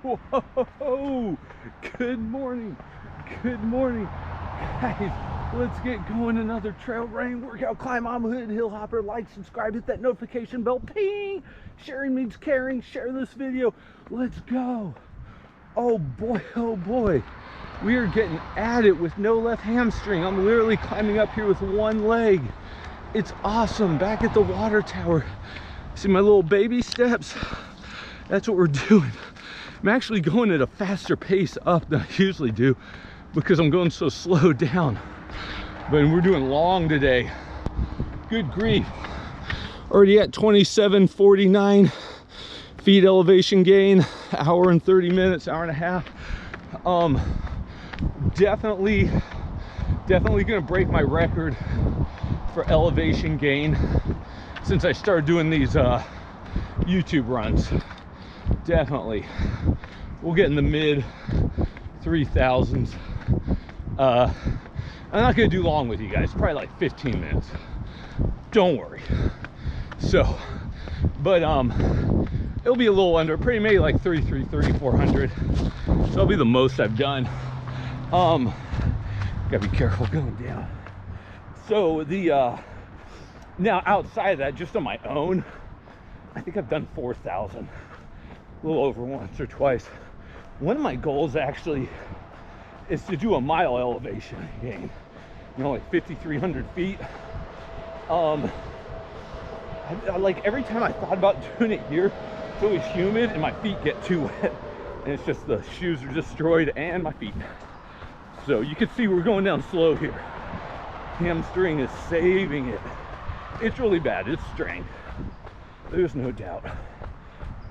Whoa! Good morning. Good morning. Guys, let's get going. Another trail running workout. Climb on hood, hill hopper. Like, subscribe, hit that notification bell. Ping! Sharing means caring. Share this video. Let's go. Oh boy, oh boy. We are getting at it with no left hamstring. I'm literally climbing up here with one leg. It's awesome. Back at the water tower. See my little baby steps? That's what we're doing. I'm actually going at a faster pace up than I usually do because I'm going so slow down. But we're doing long today. Good grief. Already at 2749 feet elevation gain, hour and 30 minutes, hour and a half. Definitely gonna break my record for elevation gain since I started doing these YouTube runs. Definitely. We'll get in the mid 3000s. I'm not gonna do long with you guys, probably like 15 minutes. Don't worry. So, but it'll be a little under, pretty maybe like 3400. So that'll be the most I've done. Gotta be careful going down. So the now outside of that, just on my own, I think I've done 4,000, a little over once or twice. One of my goals actually is to do a mile elevation gain, you know, like 5,300 feet. I like every time I thought about doing it here, it's always humid and my feet get too wet, and it's just the shoes are destroyed and my feet. So you can see we're going down slow here. Hamstring is saving it. It's really bad, it's strained, there's no doubt.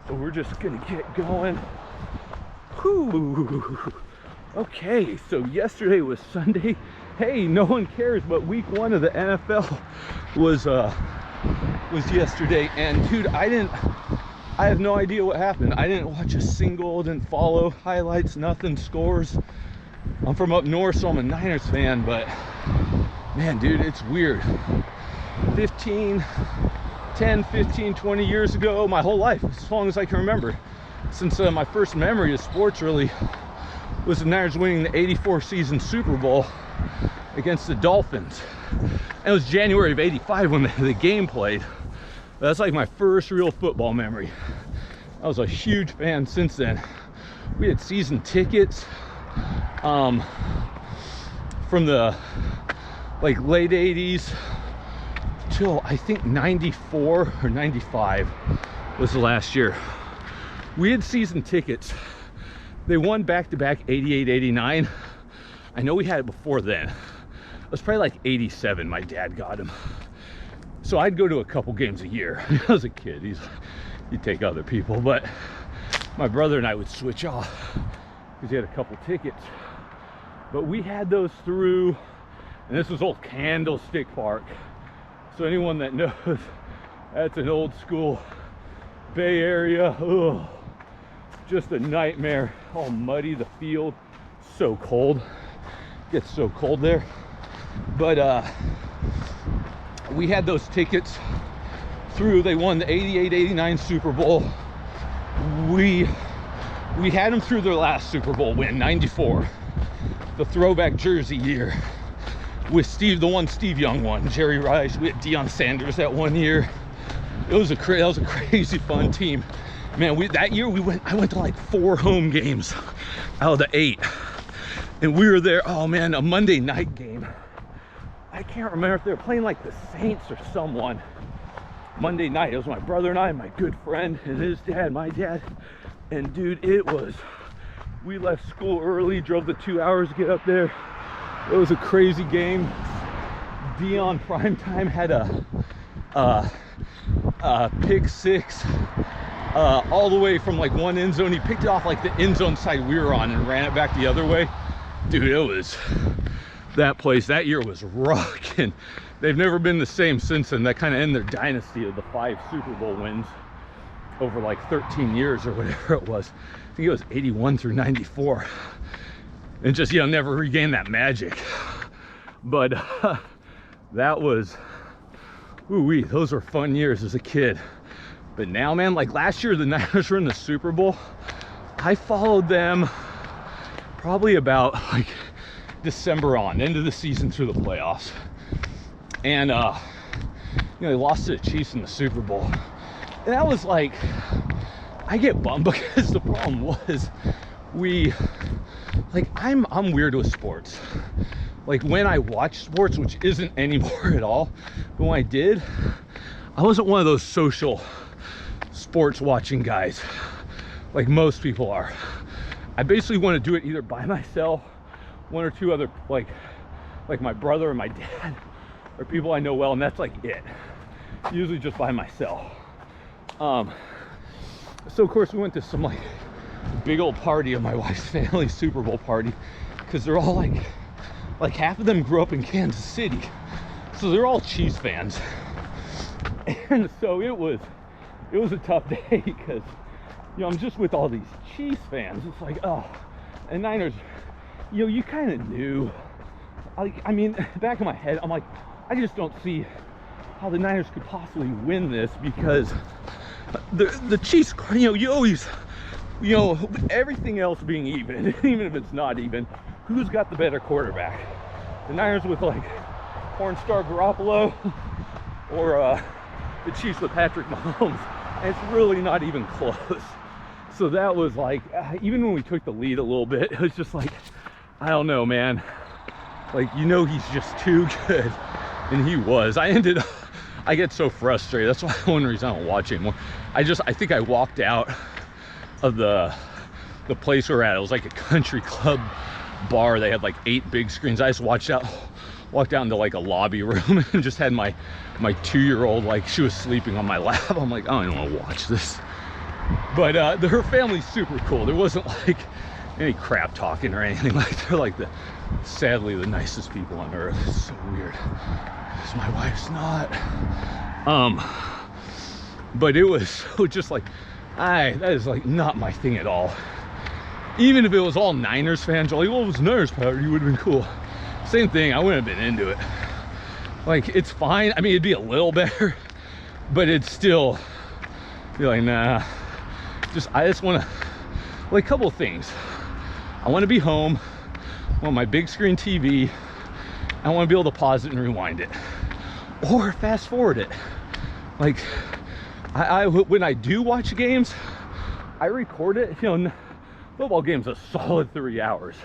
So we're just gonna get going. Whew. Okay, so yesterday was Sunday. Hey, no one cares, but week 1 of the NFL was yesterday, and dude, I have no idea what happened. I didn't watch a single, didn't follow highlights, nothing, scores. I'm from up north, so I'm a Niners fan, but man, dude, it's weird. 10, 15, 20 years ago, my whole life, as long as I can remember, since my first memory of sports really was the Niners winning the '84 season Super Bowl against the Dolphins. And it was January of '85 when the game played. That's like my first real football memory. I was a huge fan since then. We had season tickets from the like late 80s till I think 94 or 95 was the last year. We had season tickets. They won back-to-back 88, 89. I know we had it before then. It was probably like 87 my dad got him. So I'd go to a couple games a year. I was a kid, he'd take other people, but my brother and I would switch off because he had a couple tickets. But we had those through, and this was old Candlestick Park. So anyone that knows, that's an old school Bay Area. Ugh, just a nightmare. All muddy, the field, so cold. It gets so cold there. But we had those tickets through. They won the 88, 89 Super Bowl. We had them through their last Super Bowl win, 94. The throwback jersey year with the one Steve Young won, Jerry Rice. We had Deion Sanders that one year. That was a crazy fun team. Man, that year I went to like 4 home games out of the 8. And we were there, oh man, a Monday night game. I can't remember if they were playing like the Saints or someone. Monday night, it was my brother and I, my good friend, and his dad, my dad. And dude, we left school early, drove the 2 hours to get up there. It was a crazy game. Deion primetime had a pick 6 all the way from like one end zone. He picked it off like the end zone side we were on and ran it back the other way. Dude, it was, that place that year was rocking. They've never been the same since then. That kind of ended their dynasty of the 5 Super Bowl wins over like 13 years or whatever it was. I think it was 81 through 94. And just, you know, never regained that magic. But that was, ooh-wee, those were fun years as a kid. But now, man, like last year the Niners were in the Super Bowl. I followed them probably about like December on, end of the season through the playoffs. And, you know, they lost to the Chiefs in the Super Bowl. And that was like, I get bummed because the problem was I'm weird with sports. Like when I watch sports, which isn't anymore at all, but when I did, I wasn't one of those social sports watching guys like most people are. I basically want to do it either by myself, one or two other, like my brother or my dad, or people I know well, and that's like it. Usually just by myself. So of course we went to some like big old party of my wife's family, Super Bowl party, because they're all like half of them grew up in Kansas City, so they're all Chiefs fans. And so it was a tough day because, you know, I'm just with all these Chiefs fans. It's like, oh, and Niners, you know, you kind of knew. I mean, back in my head, I'm like, I just don't see how the Niners could possibly win this, because the Chiefs, you know, you always, you know, everything else being even, even if it's not even, who's got the better quarterback? The Niners with like porn star Garoppolo, or the Chiefs with Patrick Mahomes? And it's really not even close. So that was like, even when we took the lead a little bit, it was just like, I don't know, man. Like, you know, he's just too good. And he was. I get so frustrated. That's why one reason I don't watch anymore. I think I walked out of the place we're at. It was like a country club bar. They had like 8 big screens. I just walked out into like a lobby room and just had my 2-year-old, like, she was sleeping on my lap. I'm like, I don't even want to watch this. But her family's super cool. There wasn't like any crap talking or anything. Like, they're like sadly the nicest people on earth. It's so weird because my wife's not. But it was so just like, that is like not my thing at all. Even if it was all Niners fans, like, well, it was Niners power, you would have been cool. Same thing, I wouldn't have been into it. Like, it's fine. I mean, it'd be a little better, but it's still, be like, nah. I just want to, like, a couple of things. I want to be home. I want my big screen TV. I want to be able to pause it and rewind it, or fast forward it. Like, when I do watch games, I record it. You know, football game's a solid 3 hours.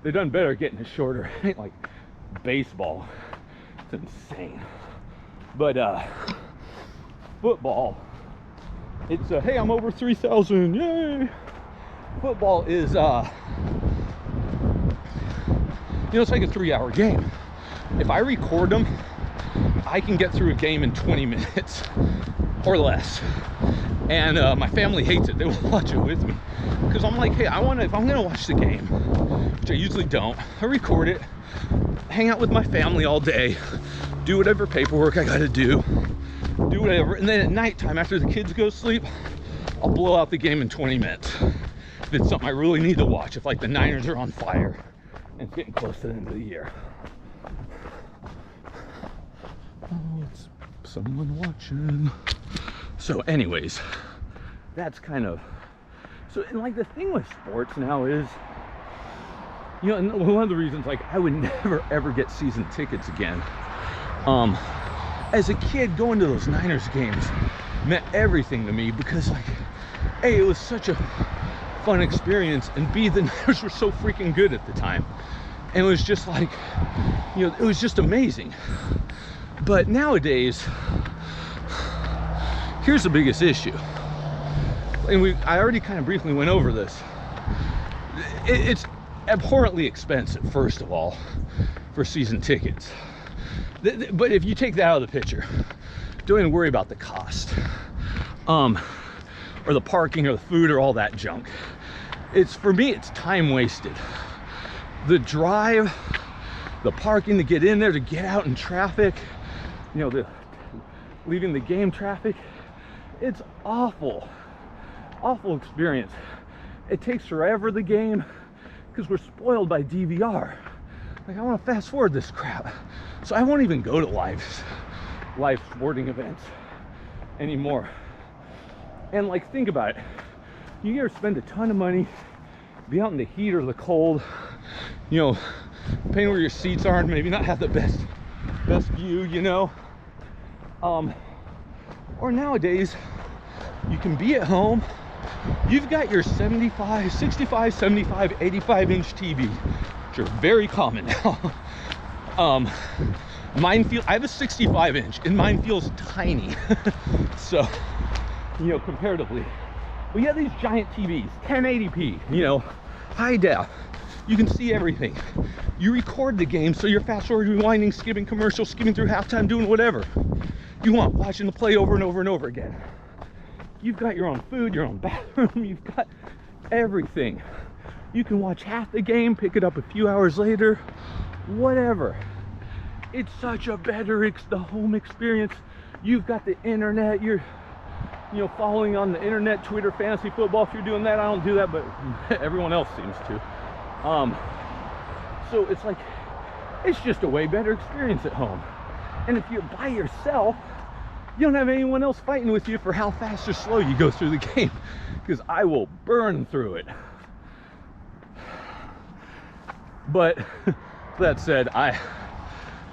They've done better getting it shorter. It ain't like baseball. It's insane. But football, it's hey, I'm over 3,000, yay. Football is you know, it's like a 3-hour game. If I record them, I can get through a game in 20 minutes or less. And my family hates it. They will watch it with me because I'm like, hey, if I'm gonna watch the game, which I usually don't, I record it, hang out with my family all day, do whatever paperwork I gotta do whatever, and then at nighttime after the kids go to sleep, I'll blow out the game in 20 minutes. If it's something I really need to watch, if like the Niners are on fire and it's getting close to the end of the year. Oh, it's someone watching. So anyways, that's kind of, so, and like the thing with sports now is, you know, and one of the reasons, like, I would never ever get season tickets again. As a kid, going to those Niners games meant everything to me because, like, A, it was such a fun experience, and B, the Niners were so freaking good at the time. And it was just like, you know, it was just amazing. But nowadays, here's the biggest issue. And I already kind of briefly went over this. It's abhorrently expensive, first of all, for season tickets. But if you take that out of the picture, don't even worry about the cost, or the parking or the food or all that junk. For me, it's time wasted. The drive, the parking to get in there, to get out in traffic, you know, leaving the game traffic, it's awful experience. It takes forever, the game, because we're spoiled by DVR. Like, I want to fast forward this crap, so I won't even go to live sporting events anymore. And like, think about it, you ever spend a ton of money, be out in the heat or the cold, you know, depending where your seats are, and maybe not have the best view, you know. Or nowadays, you can be at home. You've got your 65, 75, 85-inch TV, which are very common now. I have a 65-inch, and mine feels tiny. So, you know, comparatively. But you have these giant TVs, 1080p, you know, high def. You can see everything. You record the game, so you're fast forward, rewinding, skipping commercials, skipping through halftime, doing whatever you want, watching the play over and over and over again. You've got your own food, your own bathroom, you've got everything. You can watch half the game, pick it up a few hours later, whatever. It's such a better the home experience. You've got the internet, you're, you know, following on the internet, Twitter, fantasy football. If you're doing that, I don't do that, but everyone else seems to. So it's like, it's just a way better experience at home. And if you're by yourself, you don't have anyone else fighting with you for how fast or slow you go through the game, because I will burn through it. But that said, I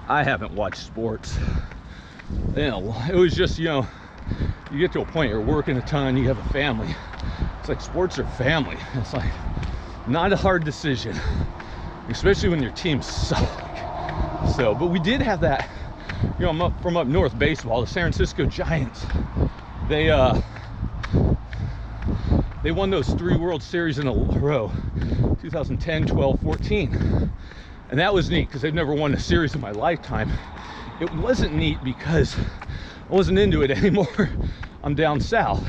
haven't watched sports. You know, it was just, you know, you get to a point, you're working a ton, you have a family. It's like sports are family. It's like not a hard decision, especially when your teams suck. So, but we did have that. You know, I'm from up north, baseball. The San Francisco Giants, they won those 3 World Series in a row, 2010, 12, 14. And that was neat because they've never won a series in my lifetime. It wasn't neat because I wasn't into it anymore. I'm down south.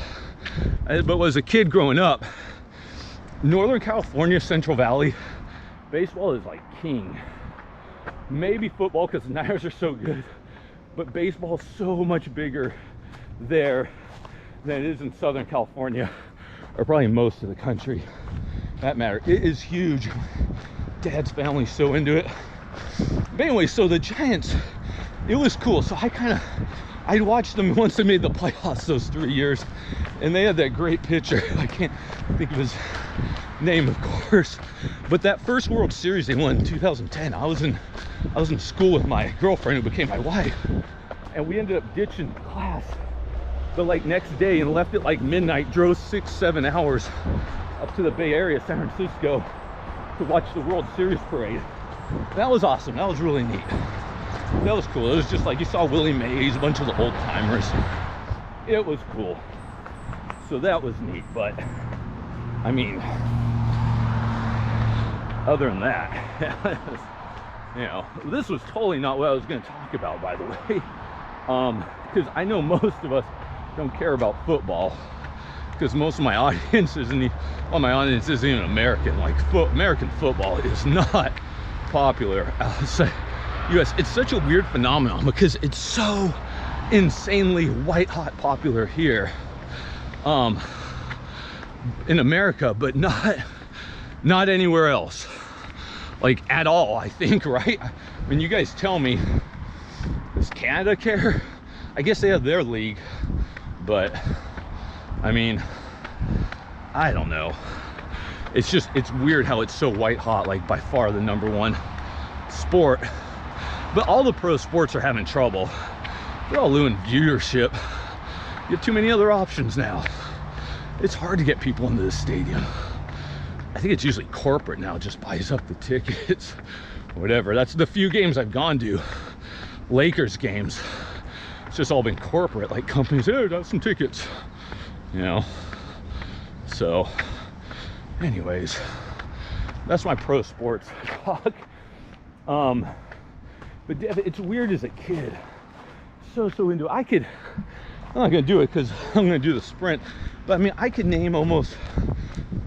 But as a kid growing up, Northern California, Central Valley, baseball is like king. Maybe football because the Niners are so good, but baseball is so much bigger there than it is in Southern California, or probably most of the country. That matter. It is huge. Dad's family's so into it. But anyway, so the Giants, it was cool. So I'd watched them once they made the playoffs those 3 years, and they had that great pitcher. I can't think of his name, of course, but that first World Series they won in 2010, I was in school with my girlfriend who became my wife, and we ended up ditching class the like next day and left at like midnight, drove 6-7 hours up to the Bay Area, San Francisco, to watch the World Series parade. That was awesome. That was really neat. That was cool. It was just like you saw Willie Mays, a bunch of the old timers. It was cool. So that was neat. But I mean, other than that, you know, this was totally not what I was going to talk about, by the way, because I know most of us don't care about football, because most of my audience isn't even American. Like American football is not popular outside US. It's such a weird phenomenon because it's so insanely white hot popular here in America, but not anywhere else, like at all, I think, right? I mean, you guys tell me, does Canada care? I guess they have their league, but I mean, I don't know. It's weird how it's so white hot, like by far the #1 sport. But all the pro sports are having trouble. They're all losing viewership. You have too many other options now. It's hard to get people into the stadium. I think it's usually corporate now, just buys up the tickets, whatever. That's the few games I've gone to, Lakers games. It's just all been corporate, like companies, hey, got some tickets, you know. So anyways, that's my pro sports talk. But it's weird as a kid, so into it. I'm not gonna do it because I'm gonna do the sprint, but I mean, I could name almost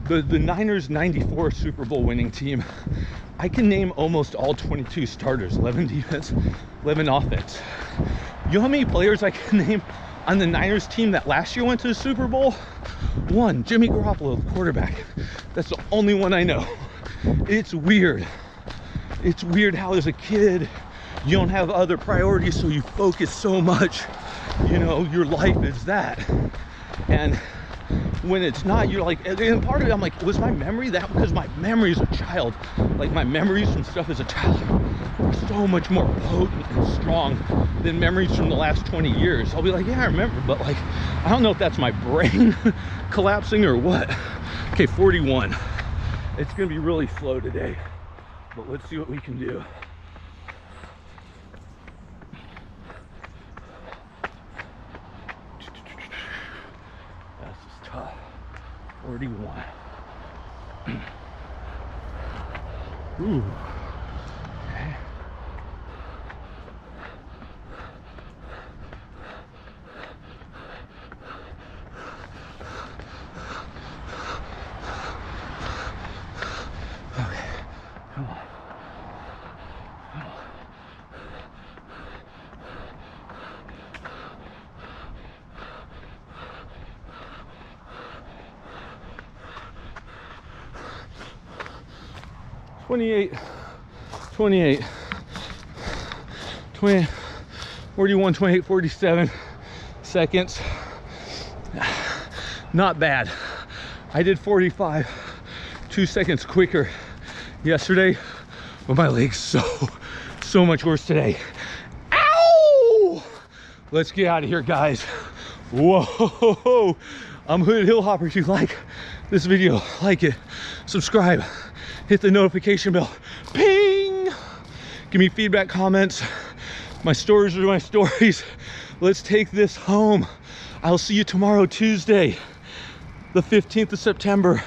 the Niners 94 Super Bowl winning team. I can name almost all 22 starters, 11 defense, 11 offense. You know how many players I can name on the Niners team that last year went to the Super Bowl? One, Jimmy Garoppolo, the quarterback. That's the only one I know. It's weird. It's weird how as a kid, you don't have other priorities, so you focus so much, you know, your life is that. And when it's not, you're like, and part of it, I'm like, was my memory that? Because my memory as a child, like my memories from stuff as a child are so much more potent and strong than memories from the last 20 years. I'll be like, yeah, I remember, but like, I don't know if that's my brain collapsing or what. Okay, 41. It's gonna be really slow today, but let's see what we can do. That's just tough. 41. Ooh. Okay. Okay. Come on. Come on. 28, 28, 20, 41, 28, 47 seconds. Not bad. I did 45, 2 seconds quicker yesterday, but my leg's so much worse today. Ow! Let's get out of here, guys. Whoa! I'm Hooded Hill Hopper. If you like this video, like it, subscribe, hit the notification bell, ping! Give me feedback, comments. My stories are my stories. Let's take this home. I'll see you tomorrow, Tuesday, the 15th of September.